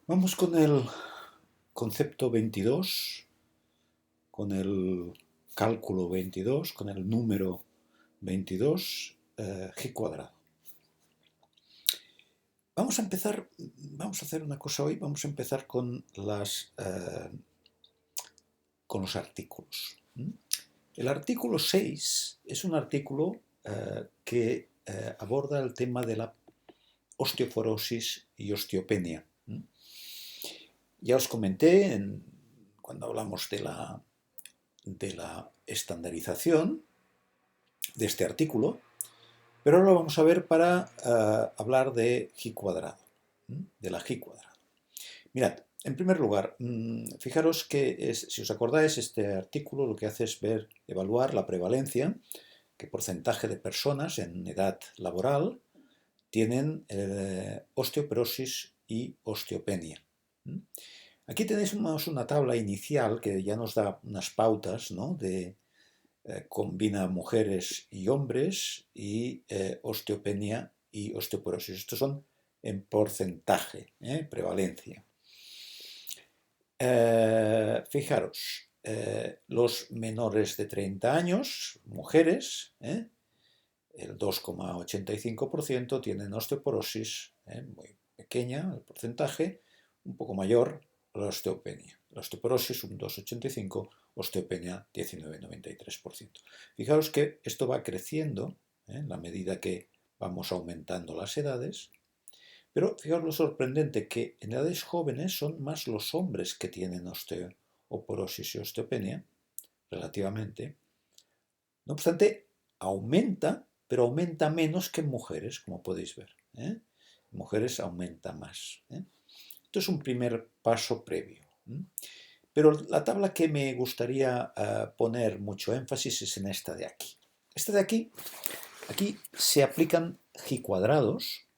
Vamos con el concepto 22, con el cálculo 22, con el número 22, g cuadrado. Vamos a empezar, vamos a hacer una cosa hoy, vamos a empezar con los artículos. El artículo 6 es un artículo que aborda el tema de la osteoporosis y osteopenia. Ya os comenté cuando hablamos de la estandarización de este artículo, pero ahora lo vamos a ver para hablar de G cuadrado, de la G cuadrado. Mirad, en primer lugar, fijaros que, si os acordáis, este artículo lo que hace es evaluar la prevalencia, qué porcentaje de personas en edad laboral tienen osteoporosis y osteopenia. Aquí tenéis una tabla inicial que ya nos da unas pautas, ¿no? Combina mujeres y hombres y osteopenia y osteoporosis. Estos son en porcentaje, prevalencia. Fijaros, los menores de 30 años, mujeres, el 2,85% tienen osteoporosis, muy pequeña el porcentaje, un poco mayor la osteopenia. La osteoporosis un 2,85%, osteopenia 19,93%. Fijaros que esto va creciendo en la medida que vamos aumentando las edades, pero fijaos lo sorprendente que en edades jóvenes son más los hombres que tienen osteoporosis y osteopenia, relativamente. No obstante, aumenta, pero aumenta menos que en mujeres, como podéis ver. En mujeres aumenta más. Esto es un primer paso previo. Pero la tabla que me gustaría poner mucho énfasis es en esta de aquí. Esta de aquí se aplican G cuadrados,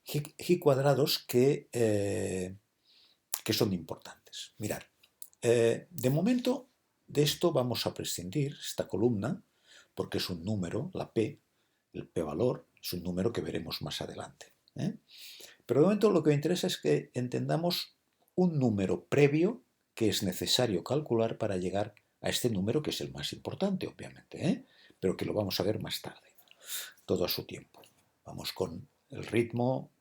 que son importantes. Mirad, de momento de esto vamos a prescindir, esta columna, porque es un número, la P, el P-valor, es un número que veremos más adelante. Pero de momento lo que me interesa es que entendamos un número previo que es necesario calcular para llegar a este número, que es el más importante, obviamente, pero que lo vamos a ver más tarde, todo a su tiempo. Vamos con el ritmo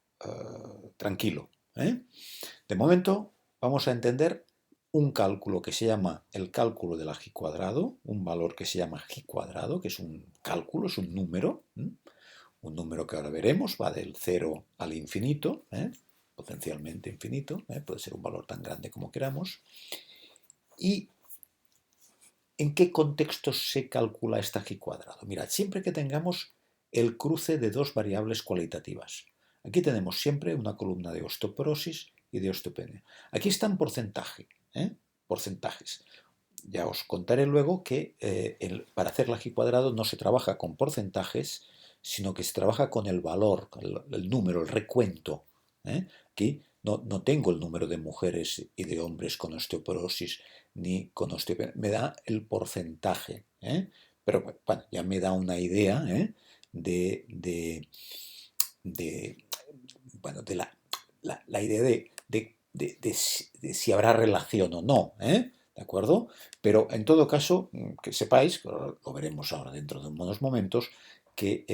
tranquilo. De momento vamos a entender un cálculo que se llama el cálculo de la G cuadrado, un valor que se llama G cuadrado, que es un cálculo, es un número que ahora veremos, va del 0 al infinito, potencialmente infinito, puede ser un valor tan grande como queramos. ¿Y en qué contexto se calcula esta G cuadrado? Mirad, siempre que tengamos el cruce de dos variables cualitativas. Aquí tenemos siempre una columna de osteoporosis y de osteopenia. Aquí está en porcentaje, porcentajes. Ya os contaré luego que para hacer la G cuadrado no se trabaja con porcentajes, sino que se trabaja con el valor, el número, el recuento. Aquí no tengo el número de mujeres y de hombres con osteoporosis ni con osteopenia, me da el porcentaje. Pero bueno, ya me da una idea de, bueno, de la idea de si habrá relación o no. ¿De acuerdo? Pero en todo caso, que sepáis, lo veremos ahora dentro de unos momentos, que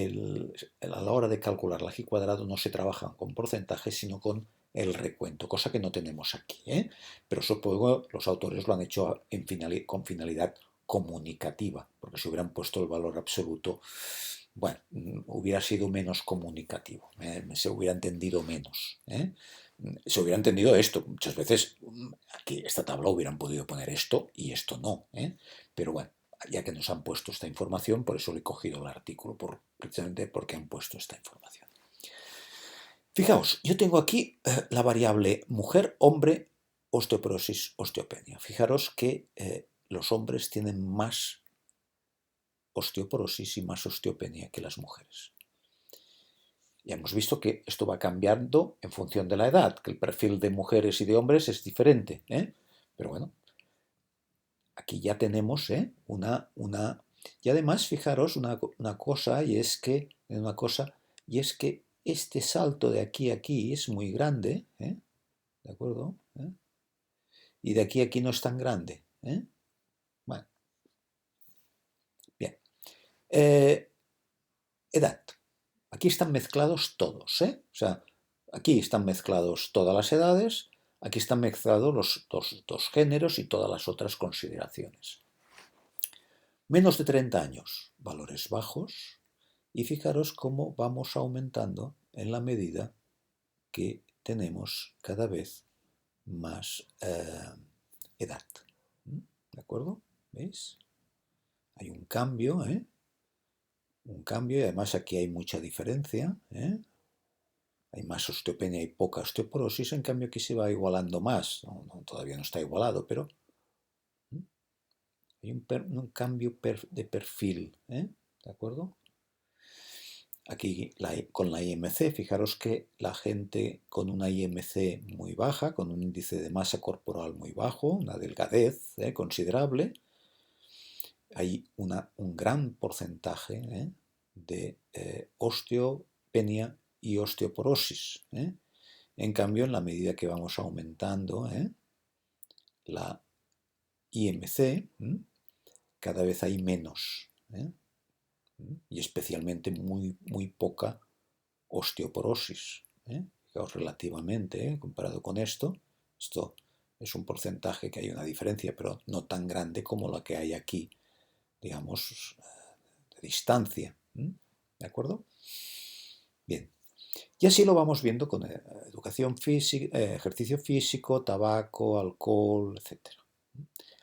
a la hora de calcular la G cuadrado no se trabaja con porcentajes, sino con el recuento, cosa que no tenemos aquí. Pero supongo los autores lo han hecho con finalidad comunicativa, porque si hubieran puesto el valor absoluto, bueno, hubiera sido menos comunicativo, se hubiera entendido menos. Se hubiera entendido esto. Muchas veces aquí esta tabla hubieran podido poner esto y esto no. Pero bueno, ya que nos han puesto esta información, por eso le he cogido el artículo, precisamente porque han puesto esta información. Fijaos, yo tengo aquí la variable mujer, hombre, osteoporosis, osteopenia. Fijaros que los hombres tienen más osteoporosis y más osteopenia que las mujeres. Ya hemos visto que esto va cambiando en función de la edad, que el perfil de mujeres y de hombres es diferente. Pero bueno, aquí ya tenemos Y además, fijaros una cosa, y es que este salto de aquí a aquí es muy grande. ¿de acuerdo? Y de aquí a aquí no es tan grande. Bueno, bien. Edad. Aquí están mezclados todos, O sea, aquí están mezclados todas las edades, aquí están mezclados los dos géneros y todas las otras consideraciones. Menos de 30 años, valores bajos, y fijaros cómo vamos aumentando en la medida que tenemos cada vez más edad. ¿De acuerdo? ¿Veis? Hay un cambio, Un cambio, y además aquí hay mucha diferencia, Hay más osteopenia y poca osteoporosis, en cambio aquí se va igualando más. Todavía no está igualado, pero hay un cambio de perfil, ¿de acuerdo? Aquí con la IMC, fijaros que la gente con una IMC muy baja, con un índice de masa corporal muy bajo, una delgadez considerable, hay un gran porcentaje de osteopenia y osteoporosis. En cambio, en la medida que vamos aumentando la IMC, cada vez hay menos, y especialmente muy, muy poca osteoporosis. Fijaos, relativamente, comparado con esto es un porcentaje que hay una diferencia, pero no tan grande como la que hay aquí, digamos, de distancia. ¿De acuerdo? Bien. Y así lo vamos viendo con educación física, ejercicio físico, tabaco, alcohol, etc.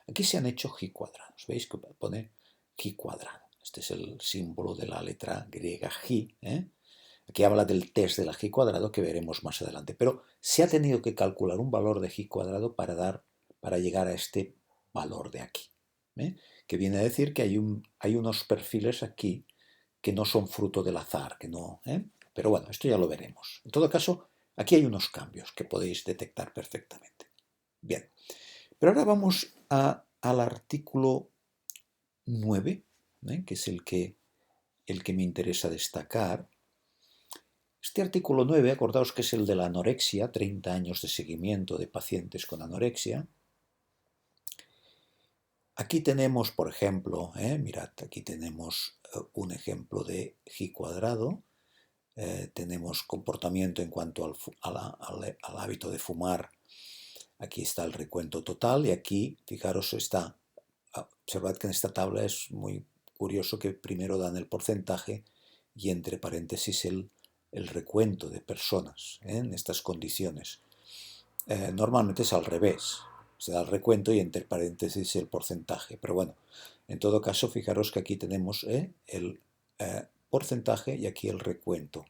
Aquí se han hecho G cuadrados. ¿Veis que pone G cuadrado? Este es el símbolo de la letra griega G. Aquí habla del test de la G cuadrado que veremos más adelante. Pero se ha tenido que calcular un valor de G cuadrado para llegar a este valor de aquí. Que viene a decir que hay unos perfiles aquí que no son fruto del azar, que no, pero bueno, esto ya lo veremos. En todo caso, aquí hay unos cambios que podéis detectar perfectamente. Bien, pero ahora vamos al artículo 9, que es el que me interesa destacar. Este artículo 9, acordaos que es el de la anorexia, 30 años de seguimiento de pacientes con anorexia. Aquí tenemos, por ejemplo, mirad, aquí tenemos un ejemplo de G cuadrado. Tenemos comportamiento en cuanto al hábito de fumar. Aquí está el recuento total y aquí, fijaros, observad que en esta tabla es muy curioso que primero dan el porcentaje y entre paréntesis el recuento de personas en estas condiciones. Normalmente es al revés, se da el recuento y entre paréntesis el porcentaje, pero bueno, en todo caso fijaros que aquí tenemos el porcentaje y aquí el recuento.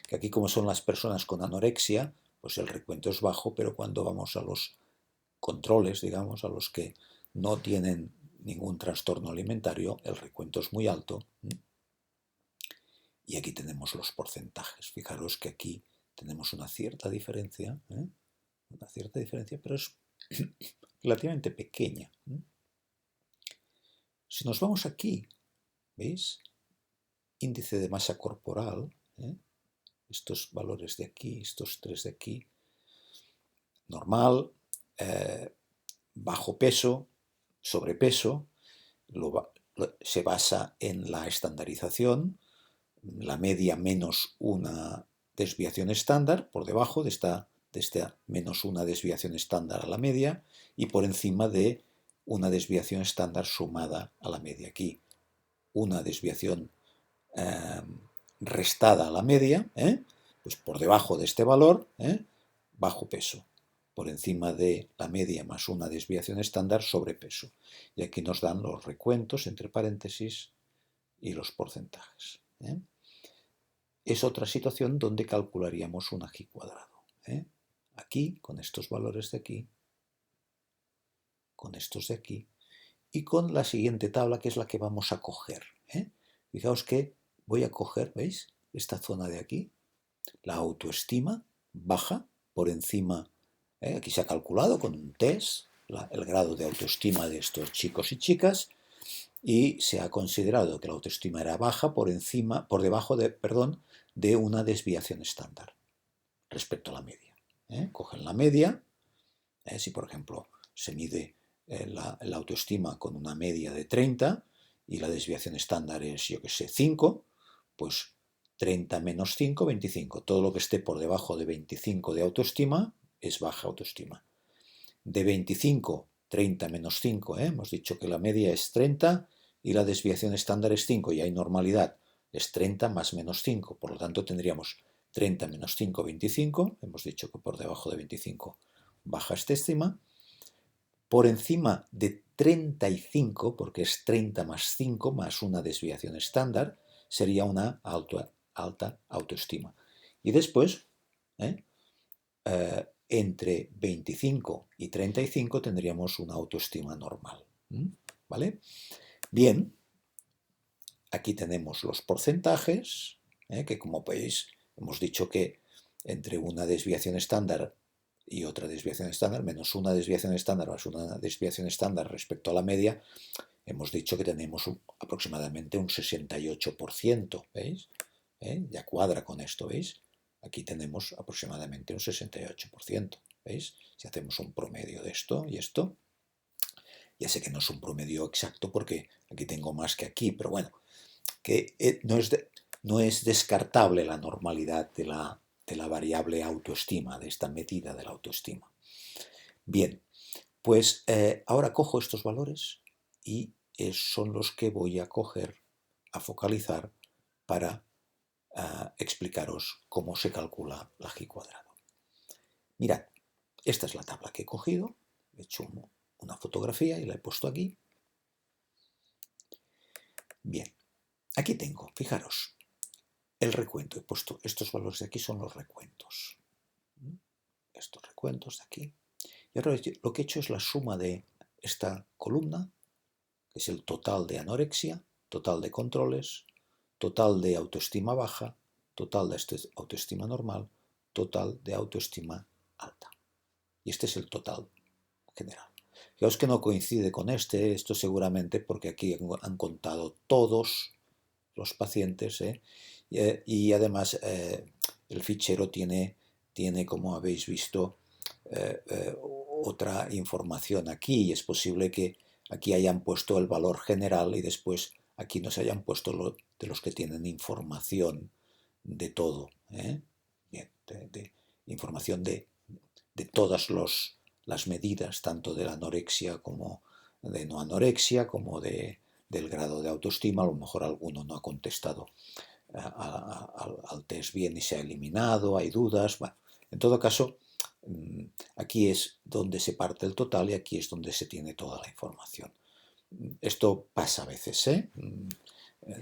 Que aquí como son las personas con anorexia, pues el recuento es bajo, pero cuando vamos a los controles, digamos, a los que no tienen ningún trastorno alimentario, el recuento es muy alto. Y aquí tenemos los porcentajes. Fijaros que aquí tenemos una cierta diferencia, pero es relativamente pequeña. Si nos vamos aquí, ¿veis? Índice de masa corporal, estos valores de aquí, estos tres de aquí, normal, bajo peso, sobrepeso, se basa en la estandarización, la media menos una desviación estándar, por debajo de esta menos una desviación estándar a la media y por encima de una desviación estándar sumada a la media. Aquí una desviación restada a la media, pues por debajo de este valor, bajo peso. Por encima de la media más una desviación estándar, sobrepeso. Y aquí nos dan los recuentos, entre paréntesis, y los porcentajes. Es otra situación donde calcularíamos una G cuadrado. Aquí, con estos valores de aquí, con estos de aquí, y con la siguiente tabla, que es la que vamos a coger. Fijaos que voy a coger, ¿veis? Esta zona de aquí, la autoestima baja por encima, aquí se ha calculado con un test, el grado de autoestima de estos chicos y chicas, y se ha considerado que la autoestima era baja por debajo de una desviación estándar respecto a la media. Cogen la media. Si, por ejemplo, se mide la autoestima con una media de 30 y la desviación estándar es, yo que sé, 5, pues 30 menos 5, 25. Todo lo que esté por debajo de 25 de autoestima es baja autoestima. De 25, 30 menos 5, hemos dicho que la media es 30 y la desviación estándar es 5 y hay normalidad, es 30 más menos 5, por lo tanto tendríamos 30 menos 5, 25, hemos dicho que por debajo de 25 baja esta estima, por encima de 35, porque es 30 más 5 más una desviación estándar, sería una alta autoestima. Y después, entre 25 y 35 tendríamos una autoestima normal. ¿Vale? Bien, aquí tenemos los porcentajes, que como veis hemos dicho que entre una desviación estándar y otra desviación estándar, menos una desviación estándar más una desviación estándar respecto a la media, hemos dicho que tenemos aproximadamente un 68%, ¿veis? Ya cuadra con esto, ¿veis? Aquí tenemos aproximadamente un 68%, ¿veis? Si hacemos un promedio de esto y esto, ya sé que no es un promedio exacto porque aquí tengo más que aquí, pero bueno, que no es descartable la normalidad de la variable autoestima, de esta medida de la autoestima. Bien, pues ahora cojo estos valores y son los que voy a coger, a focalizar para explicaros cómo se calcula la G cuadrado. Mirad, esta es la tabla que he cogido, he hecho una fotografía y la he puesto aquí. Bien, aquí tengo, fijaros, el recuento. He puesto estos valores de aquí, son los recuentos. Estos recuentos de aquí. Y ahora lo que he hecho es la suma de esta columna, que es el total de anorexia, total de controles, total de autoestima baja, total de autoestima normal, total de autoestima alta. Y este es el total general. Fijaos que no coincide con esto seguramente porque aquí han contado todos los pacientes, y además el fichero tiene, como habéis visto, otra información aquí, y es posible que aquí hayan puesto el valor general y después aquí nos hayan puesto de los que tienen información de todo, Bien, información de todas las medidas, tanto de la anorexia como de no anorexia, como del grado de autoestima. A lo mejor alguno no ha contestado al test bien y se ha eliminado, hay dudas. Bueno, en todo caso, aquí es donde se parte el total y aquí es donde se tiene toda la información. Esto pasa a veces,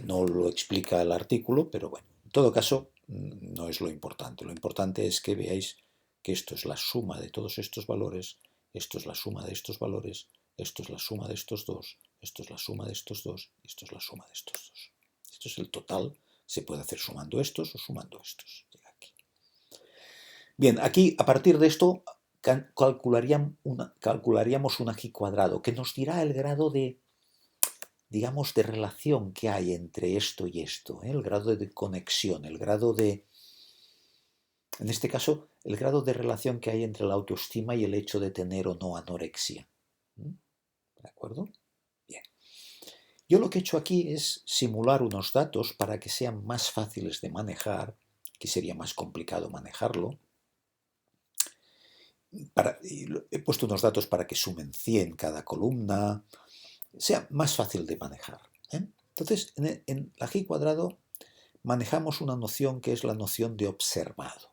no lo explica el artículo, pero bueno, en todo caso, no es lo importante. Lo importante es que veáis que esto es la suma de todos estos valores, esto es la suma de estos valores, esto es la suma de estos dos, esto es la suma de estos dos, y esto es la suma de estos dos. Esto es el total, se puede hacer sumando estos o sumando estos. Llega aquí. Bien, aquí a partir de esto calcularíamos una G cuadrado que nos dirá el grado de, digamos, de relación que hay entre esto y esto, el grado de conexión, el grado de, en este caso, el grado de relación que hay entre la autoestima y el hecho de tener o no anorexia. ¿De acuerdo? Bien. Yo lo que he hecho aquí es simular unos datos para que sean más fáciles de manejar, que sería más complicado manejarlo. He puesto unos datos para que sumen 100 cada columna, sea más fácil de manejar. Entonces, en la G cuadrado manejamos una noción que es la noción de observado.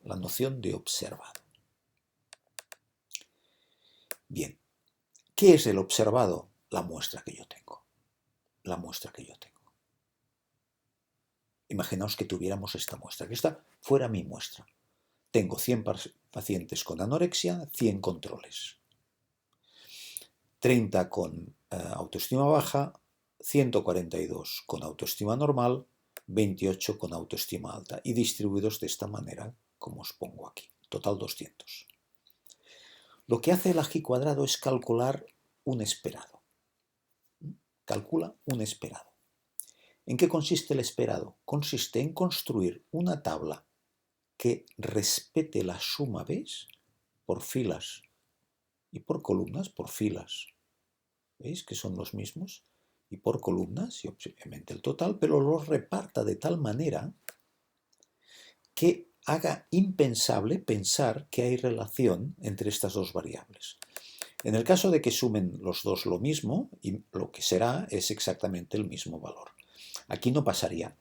La noción de observado. Bien, ¿qué es el observado? La muestra que yo tengo. La muestra que yo tengo. Imaginaos que tuviéramos esta muestra, que esta fuera mi muestra. Tengo 100 pacientes con anorexia, 100 controles. 30 con autoestima baja, 142 con autoestima normal, 28 con autoestima alta, y distribuidos de esta manera, como os pongo aquí. Total 200. Lo que hace el G cuadrado es calcular un esperado. Calcula un esperado. ¿En qué consiste el esperado? Consiste en construir una tabla que respete la suma, ¿veis? Por filas y por columnas, por filas. ¿Veis que son los mismos? Y por columnas, y obviamente el total, pero los reparta de tal manera que haga impensable pensar que hay relación entre estas dos variables. En el caso de que sumen los dos lo mismo, y lo que será es exactamente el mismo valor. Aquí no pasaría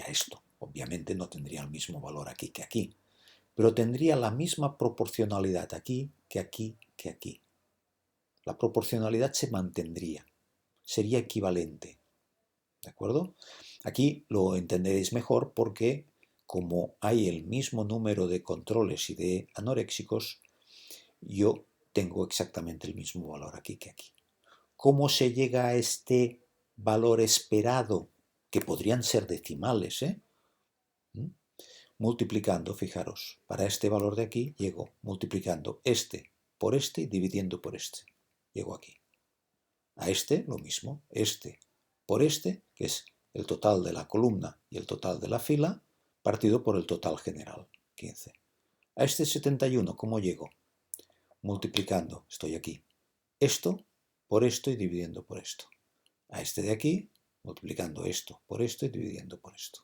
esto. Obviamente no tendría el mismo valor aquí que aquí, pero tendría la misma proporcionalidad aquí que aquí que aquí. La proporcionalidad se mantendría, sería equivalente. ¿De acuerdo? Aquí lo entenderéis mejor porque como hay el mismo número de controles y de anoréxicos, yo tengo exactamente el mismo valor aquí que aquí. ¿Cómo se llega a este valor esperado? Que podrían ser decimales, multiplicando, fijaros, para este valor de aquí llego multiplicando este por este y dividiendo por este. Llego aquí. A este lo mismo, este por este, que es el total de la columna y el total de la fila, partido por el total general, 15. A este 71, ¿cómo llego? Multiplicando, estoy aquí, esto por esto y dividiendo por esto. A este de aquí, multiplicando esto por esto y dividiendo por esto.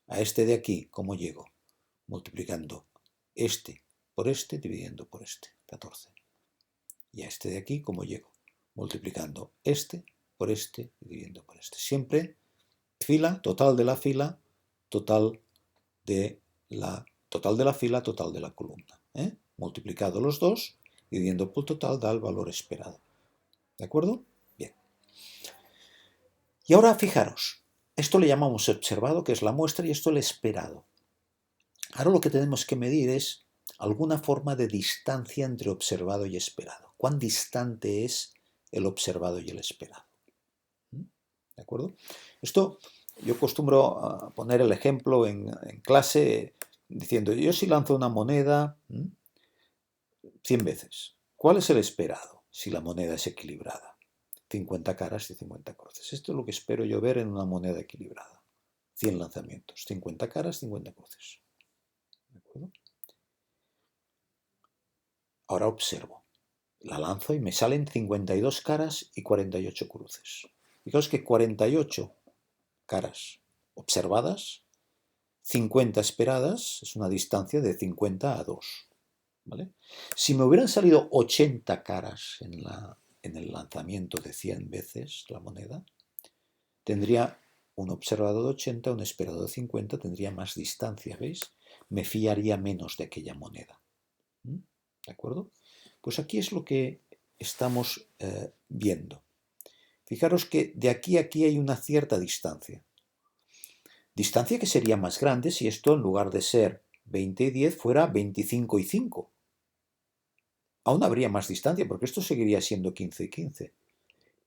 A este de aquí, ¿cómo llego? Multiplicando este por este, dividiendo por este, 14. Y a este de aquí, ¿cómo llego? Multiplicando este por este, dividiendo por este. Siempre fila, total de la fila, total de la fila, total de la columna. Multiplicado los dos, dividiendo por total, da el valor esperado. ¿De acuerdo? Bien. Y ahora fijaros, esto le llamamos observado, que es la muestra, y esto el esperado. Ahora lo que tenemos que medir es alguna forma de distancia entre observado y esperado. ¿Cuán distante es el observado y el esperado? ¿De acuerdo? Esto yo acostumbro a poner el ejemplo en clase diciendo, yo si lanzo una moneda 100 veces, ¿cuál es el esperado si la moneda es equilibrada? 50 caras y 50 cruces. Esto es lo que espero yo ver en una moneda equilibrada. 100 lanzamientos, 50 caras, 50 cruces. ¿De acuerdo? Ahora observo. La lanzo y me salen 52 caras y 48 cruces. Fijaos que 48 caras observadas, 50 esperadas, es una distancia de 50 a 2. ¿Vale? Si me hubieran salido 80 caras en el lanzamiento de 100 veces la moneda, tendría un observado de 80, un esperado de 50, tendría más distancia, ¿veis? Me fiaría menos de aquella moneda. ¿De acuerdo? Pues aquí es lo que estamos viendo. Fijaros que de aquí a aquí hay una cierta distancia. Distancia que sería más grande si esto en lugar de ser 20 y 10 fuera 25 y 5. Aún habría más distancia porque esto seguiría siendo 15 y 15.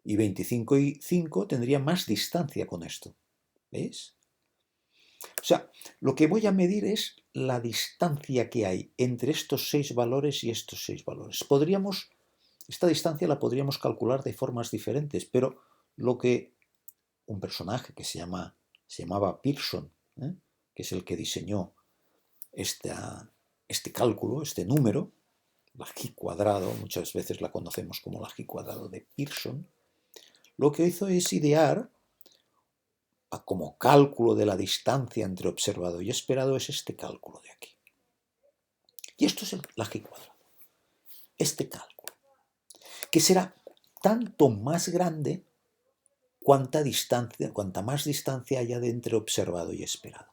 Y 25 y 5 tendría más distancia con esto. ¿Veis? O sea, lo que voy a medir es la distancia que hay entre estos 6 valores y estos 6 valores. Esta distancia la podríamos calcular de formas diferentes, pero lo que un personaje que se llamaba Pearson, que es el que diseñó este cálculo, este número, la G cuadrado, muchas veces la conocemos como la G cuadrado de Pearson, lo que hizo es idear como cálculo de la distancia entre observado y esperado es este cálculo de aquí. Y esto es la G cuadrado. Este cálculo, que será tanto más grande cuanta más distancia haya de entre observado y esperado.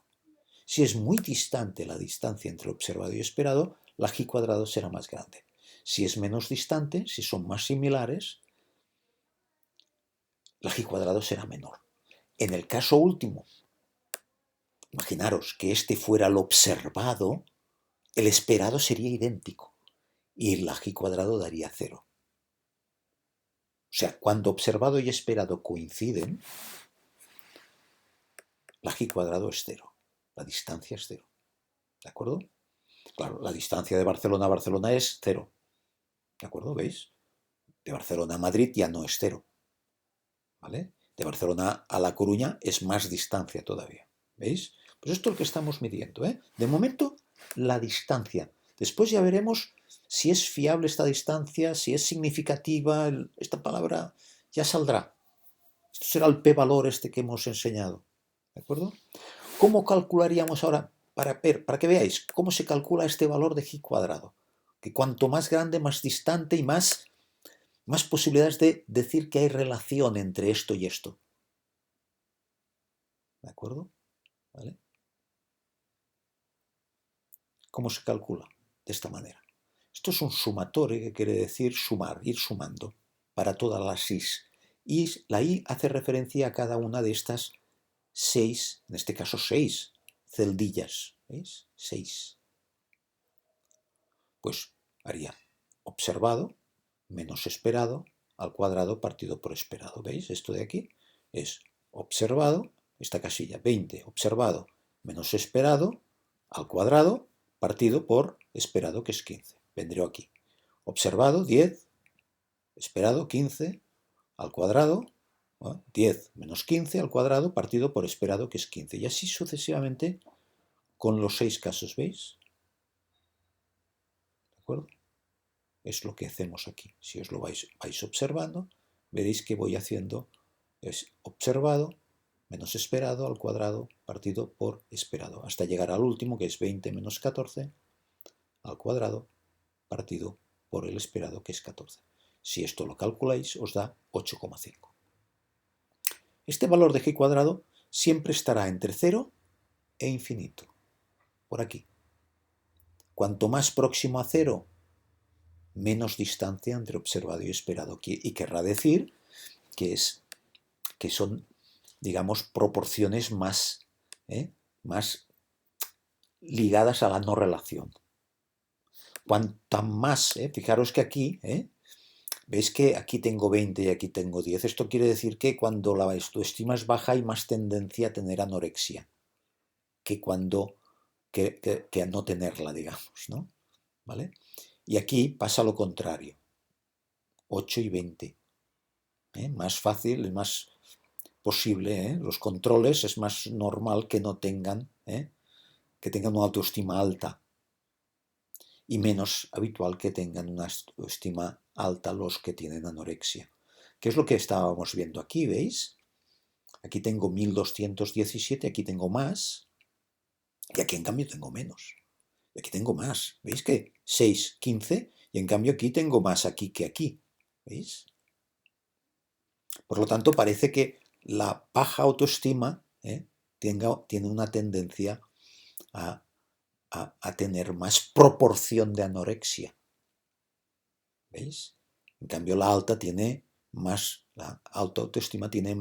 Si es muy distante la distancia entre observado y esperado, la G cuadrado será más grande. Si es menos distante, si son más similares, la G cuadrado será menor. En el caso último, imaginaros que este fuera el observado, el esperado sería idéntico y la G cuadrado daría 0. O sea, cuando observado y esperado coinciden, la G cuadrado es 0. La distancia es 0. ¿De acuerdo? Claro, la distancia de Barcelona a Barcelona es 0. ¿De acuerdo? ¿Veis? De Barcelona a Madrid ya no es 0. ¿Vale? De Barcelona a La Coruña es más distancia todavía. ¿Veis? Pues esto es lo que estamos midiendo, ¿eh? De momento, la distancia. Después ya veremos si es fiable esta distancia, si es significativa. Esta palabra ya saldrá. Esto será el p-valor este que hemos enseñado. ¿De acuerdo? ¿Cómo calcularíamos ahora? Para que veáis cómo se calcula este valor de g cuadrado. Que cuanto más grande, más distante y más posibilidades de decir que hay relación entre esto y esto. ¿De acuerdo? ¿Vale? ¿Cómo se calcula? De esta manera. Esto es un sumatorio, que quiere decir sumar, ir sumando para todas las i's. Y la i hace referencia a cada una de estas 6, en este caso 6 celdillas. ¿Veis? 6. Pues haría observado menos esperado al cuadrado partido por esperado. ¿Veis? Esto de aquí es observado, esta casilla 20, observado menos esperado al cuadrado partido por esperado, que es 15. Vendré aquí. Observado 10, esperado 15 al cuadrado, 10 menos 15 al cuadrado partido por esperado, que es 15. Y así sucesivamente con los 6 casos, ¿veis? ¿De acuerdo? Es lo que hacemos aquí. Si os lo vais observando, veréis que voy haciendo es observado menos esperado al cuadrado partido por esperado, hasta llegar al último, que es 20 menos 14 al cuadrado partido por el esperado, que es 14. Si esto lo calculáis, os da 8,5. Este valor de g cuadrado siempre estará entre 0 e infinito, por aquí. Cuanto más próximo a 0, menos distancia entre observado y esperado. Y querrá decir que son, digamos, proporciones más ligadas a la no relación. Cuanta más, fijaros que aquí, veis que aquí tengo 20 y aquí tengo 10. Esto quiere decir que cuando la autoestima es baja hay más tendencia a tener anorexia que cuando que a no tenerla, digamos, ¿no? ¿Vale? Y aquí pasa lo contrario. 8 y 20. Más fácil, es más posible, los controles es más normal que no tengan, que tengan una autoestima alta, y menos habitual que tengan una autoestima alta los que tienen anorexia. ¿Qué es lo que estábamos viendo aquí? ¿Veis? Aquí tengo 1217, aquí tengo más, y aquí en cambio tengo menos. Y aquí tengo más. ¿Veis que 6, 15, y en cambio aquí tengo más aquí que aquí? ¿Veis? Por lo tanto, parece que la baja autoestima tiene una tendencia a tener más proporción de anorexia. ¿Veis? En cambio, la alta autoestima tiene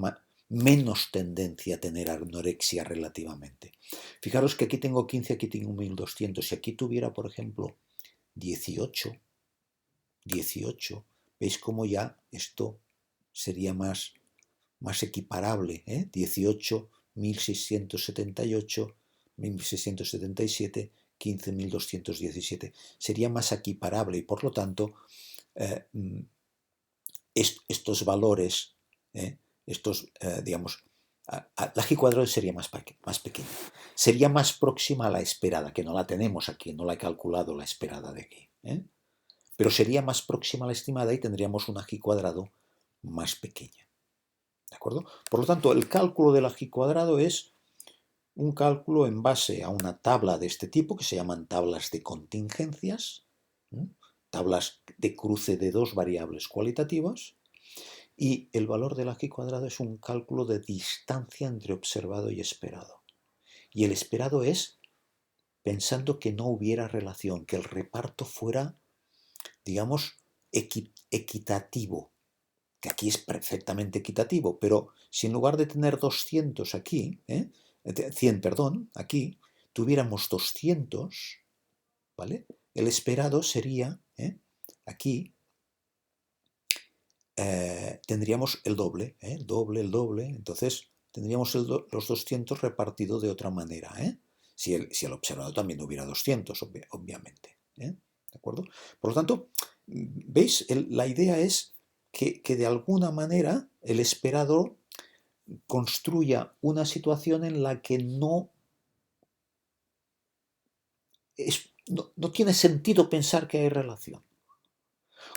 menos tendencia a tener anorexia relativamente. Fijaros que aquí tengo 15, aquí tengo 1200. Si aquí tuviera, por ejemplo, 18, ¿veis cómo ya esto sería más equiparable? 18, 1678, 1677, 15, 1217. Sería más equiparable y por lo tanto estos valores, digamos, la g cuadrado sería más pequeña. Sería más próxima a la esperada, que no la tenemos aquí, no la he calculado la esperada de aquí. Pero sería más próxima a la estimada y tendríamos una g cuadrado más pequeña. ¿De acuerdo? Por lo tanto, el cálculo de la g cuadrado es un cálculo en base a una tabla de este tipo, que se llaman tablas de contingencias, tablas de cruce de dos variables cualitativas, y el valor de la g cuadrado es un cálculo de distancia entre observado y esperado. Y el esperado es pensando que no hubiera relación, que el reparto fuera, digamos, equitativo, que aquí es perfectamente equitativo, pero si en lugar de tener 200 aquí, 100, perdón, aquí, tuviéramos 200, ¿vale? El esperado sería, aquí, tendríamos el doble, el doble, entonces tendríamos los 200 repartido de otra manera, si el observado también hubiera 200, obviamente, ¿de acuerdo? Por lo tanto, ¿veis? La idea es que de alguna manera el esperado construya una situación en la que no no tiene sentido pensar que hay relación.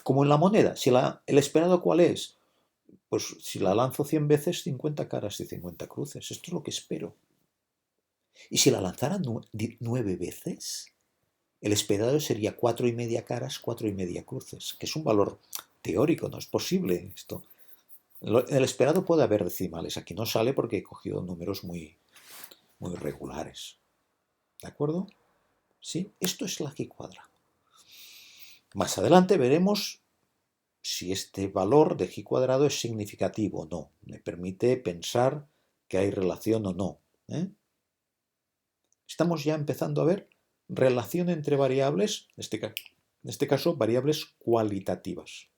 Como en la moneda, si el esperado ¿cuál es? Pues si la lanzo 100 veces, 50 caras y 50 cruces. Esto es lo que espero. Y si la lanzara 9 veces, el esperado sería 4,5 caras, 4,5 cruces, que es un valor teórico, no es posible esto. En el esperado puede haber decimales, aquí no sale porque he cogido números muy, muy regulares. ¿De acuerdo? ¿Sí? Esto es la G cuadrada. Más adelante veremos si este valor de G cuadrado es significativo o no. Me permite pensar que hay relación o no. Estamos ya empezando a ver relación entre variables, en este caso variables cualitativas.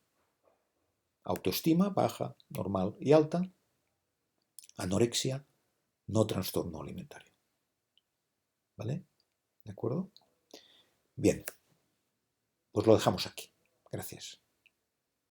Autoestima baja, normal y alta. Anorexia, no trastorno alimentario. ¿Vale? ¿De acuerdo? Bien, pues lo dejamos aquí. Gracias.